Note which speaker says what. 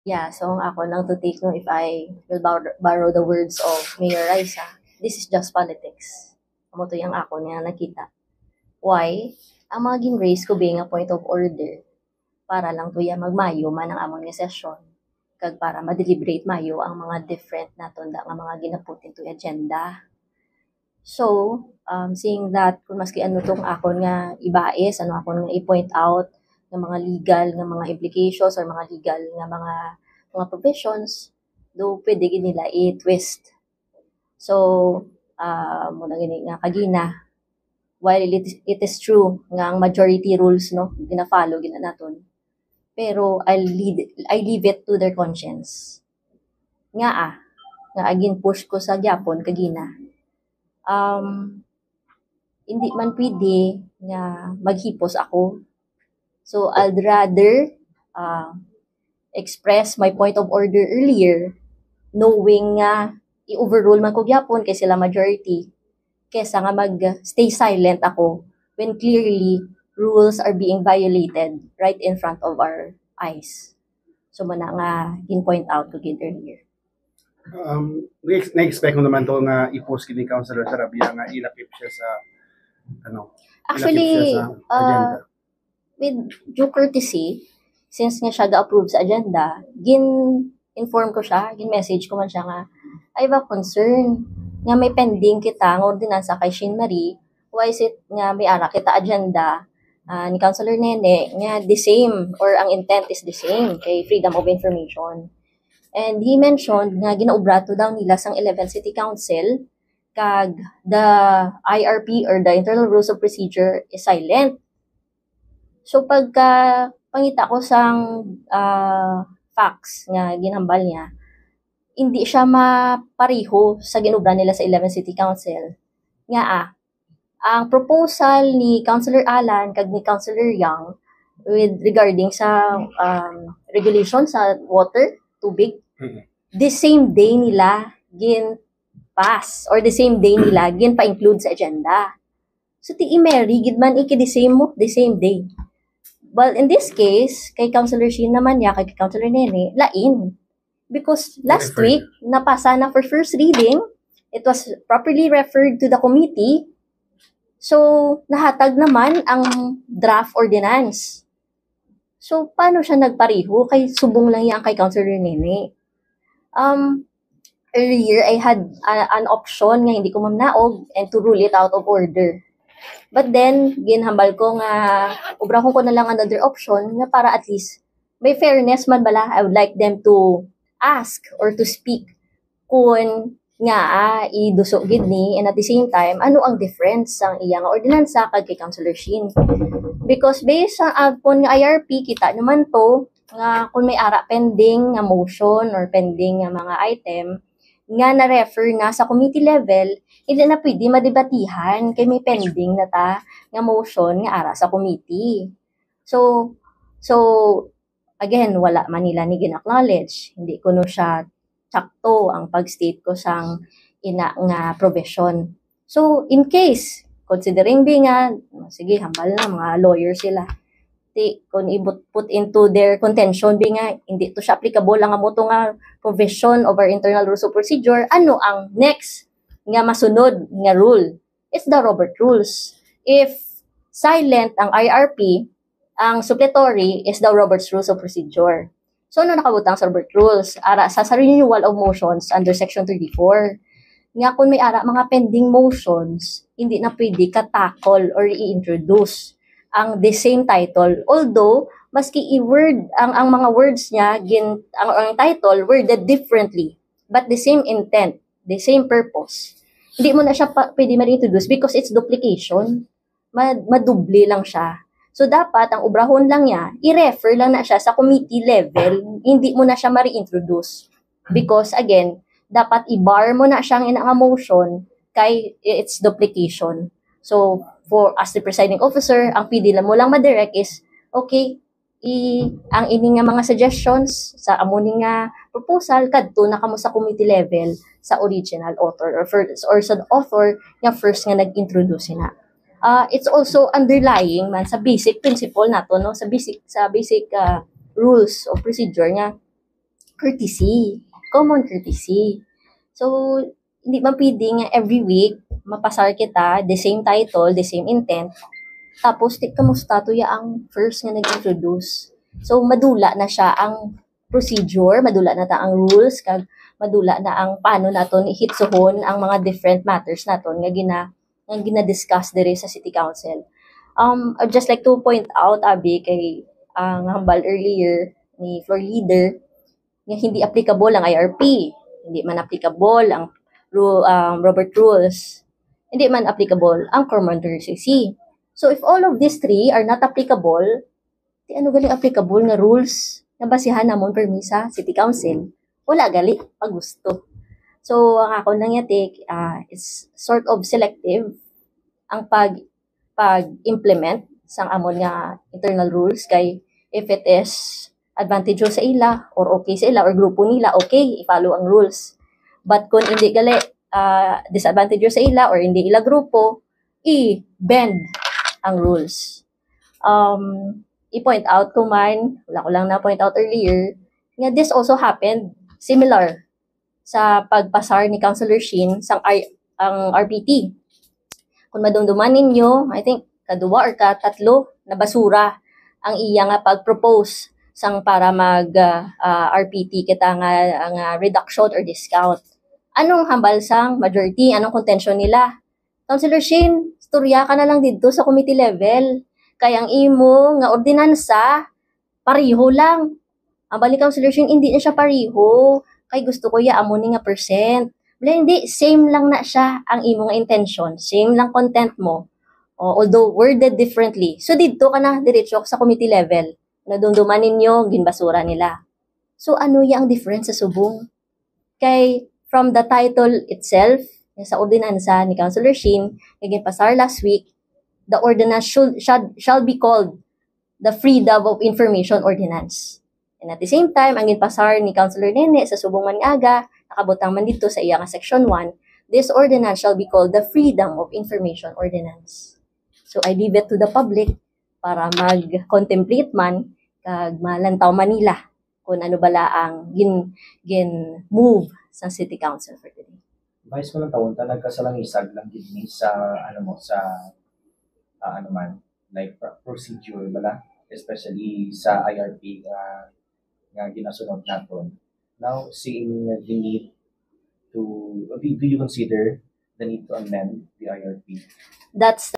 Speaker 1: Yeah, so ang ako lang to take no, if I will borrow the words of Mayor Raisa, this is just politics. Amo to yung ako niya nakita. Why? Ang mga gin-raise ko being a point of order para lang to ya magmayo man ang amon nga session kag para ma-deliberate mayo ang mga different na tunda nga mga ginaput into agenda. So, seeing that kung maski ano tong akon nga ibais, ano akon nga i-point out ng mga legal nga mga implications or mga legal nga mga provisions, do pwede gid nila i-twist. So, muna gini nga kagina, while it is true nga ang majority rules no gina-follow gina naton, pero I leave it to their conscience. Nga nga agin push ko sa gyapon kagina. Hindi man pwede nga maghipos ako. So I'd rather express my point of order earlier, knowing nga i-overrule man ko gyapon kay sila majority, kesa nga mag-stay silent ako when clearly rules are being violated right in front of our eyes. So mana nga in-point out ko gid earlier.
Speaker 2: Na-expect mo naman to nga i-post kini Councilor Sarabia nga ilapip siya sa
Speaker 1: Actually, with due courtesy, since nga siya ga-approve sa agenda, inform ko siya, message ko man siya nga, I have a concern nga may pending kita ng ordinansa kay Shin Marie, why is it nga may ara kita agenda ni Councilor Nene nga the same or ang intent is the same kay Freedom of Information. And he mentioned nga ginaubrato daw nila sang 11th City Council kag the IRP or the Internal Rules of Procedure is silent. So pagka pangita ko sang facts nga ginhambal niya, hindi siya mapariho sa ginubra nila sa 11th City Council. Nga ang proposal ni Councilor Alan kag ni Councilor Yang with regarding sa regulation sa water, tubig, the same day nila gin-pass or the same day nila gin-pa-include sa agenda. So ti Mary, gid man iki the same day. Well, in this case, kay Councilor Shin naman niya, kay Councilor Nene, lain. Because last week, napasa na for first reading, it was properly referred to the committee, so nahatag naman ang draft ordinance. So, paano siya nagpariho? Kay subong lang yan kay Councilor Nene. Earlier, I had an option nga hindi ko mamnaog and to rule it out of order. But then, ginhambal ko nga, ubrahon ko na lang another option nga para at least, may fairness man bala, I would like them to ask or to speak kung nga idusok gid ni, and at the same time, ano ang difference sang iya nga ordinansa kag kay Councilor Shin. Because based sa agpon nga IRP, kita naman to, nga kung may ara pending nga motion or pending nga mga item, nga na-refer na sa committee level, hindi na pwede madebatihan kay may pending na ta nga motion nga ara sa committee. So again, wala man nila ni gin-acknowledge. Hindi ko no siya sakto ang pag-state ko sang ina nga provision. So in case, considering nga, sige, hambal na, mga lawyer sila. Kung put into their contention, nga, hindi to siya applicable lang mo to nga provision of our internal rules of procedure, ano ang next nga masunod nga rule? It's the Robert Rules. If silent ang IRP, ang supplementary is the Robert's Rules of Procedure. So, ano nakabutang sa Robert Rules? Ara sa renewal of motions under Section 34. Nga kung may ara mga pending motions, hindi na pwede ka-tackle or i-introduce ang the same title. Although, maski i-word, ang mga words niya, ang title worded differently, but the same intent, the same purpose. Hindi mo na siya pwede ma-introduce because it's duplication. Madubli lang siya. So, dapat, ang ubrahon lang niya, i-refer lang na siya sa committee level, hindi mo na siya ma-reintroduce. Because, again, dapat i-bar mo na siyang ina nga motion kay it's duplication. So, for as the presiding officer, ang pwede lang mo lang ma-direct is, okay, ang ini nga mga suggestions sa amuni nga proposal kadto na kamo sa committee level sa original author or sa author nga first nga nag-introduce na. It's also underlying man sa basic principle nato no, sa basic rules of procedure nga courtesy. Common courtesy. So, hindi ba pwedeng every week, mapasar kita, the same title, the same intent, tapos, kamusta to ya ang first nga nag-introduce. So, madula na siya ang procedure, madula na ta ang rules, kag madula na ang paano naton ihitsuhon ang mga different matters naton nga gina-discuss diri sa City Council. I'd just like to point out, Abi, kay ang hambal earlier ni floor leader, nga hindi applicable ang IRP, hindi man applicable ang Robert Rules, hindi man applicable ang Commander CC. So if all of these three are not applicable, di ano galing applicable nga rules na basihan namon permi sa City Council? Wala gali pag gusto. So ang ako nang yatik is sort of selective ang pag-implement sang amon nga internal rules, kay if it is advantageous sa ila or okay sa ila or grupo nila, okay, i-follow ang rules. But kung hindi gali disadvantageous sa ila or hindi ila grupo, i-bend ang rules. I-point out ko man, wala ko lang na-point out earlier, nga this also happened similar sa pagpasar ni Councilor Shin ang RPT. Kung madumduman ninyo, I think kadua or katatlo na basura ang iya nga pag-propose sang para mag RPT kita nga reduction or discount. Anong hambal sang majority? Anong contention nila? Councilor Shin, storya ka na lang dito sa committee level. Kaya ang imo nga ordinansa, pariho lang. Ang balik Councilor Shin, hindi na siya pariho. Kay gusto ko ya amoni nga percent. Wala, hindi, same lang na siya ang imo nga intention. Same lang content mo. Although worded differently. So dito ka na diretso sa committee level. Nadumduman ninyo, ginbasura nila. So ano ya ang difference sa subong? Kay from the title itself, sa ordinansa ni Councilor Shin, naging pasar last week, the ordinance shall be called the Freedom of Information Ordinance. And at the same time, ang ginpasar ni Councilor Nene sa subong man aga, nakabutang man dito sa iya nga section 1, this ordinance shall be called the Freedom of Information Ordinance. So I leave it to the public para mag-contemplate man kag malantaw Manila kung ano bala ang gin-move sa City Council for today.
Speaker 3: Vice ko lang taon ta nagkasalangisag lang gid ni sa ano man like procedure bala, especially sa IRP nga ginasunod naton. Now seeing the need to do you consider the need to amend the IRP?
Speaker 1: That's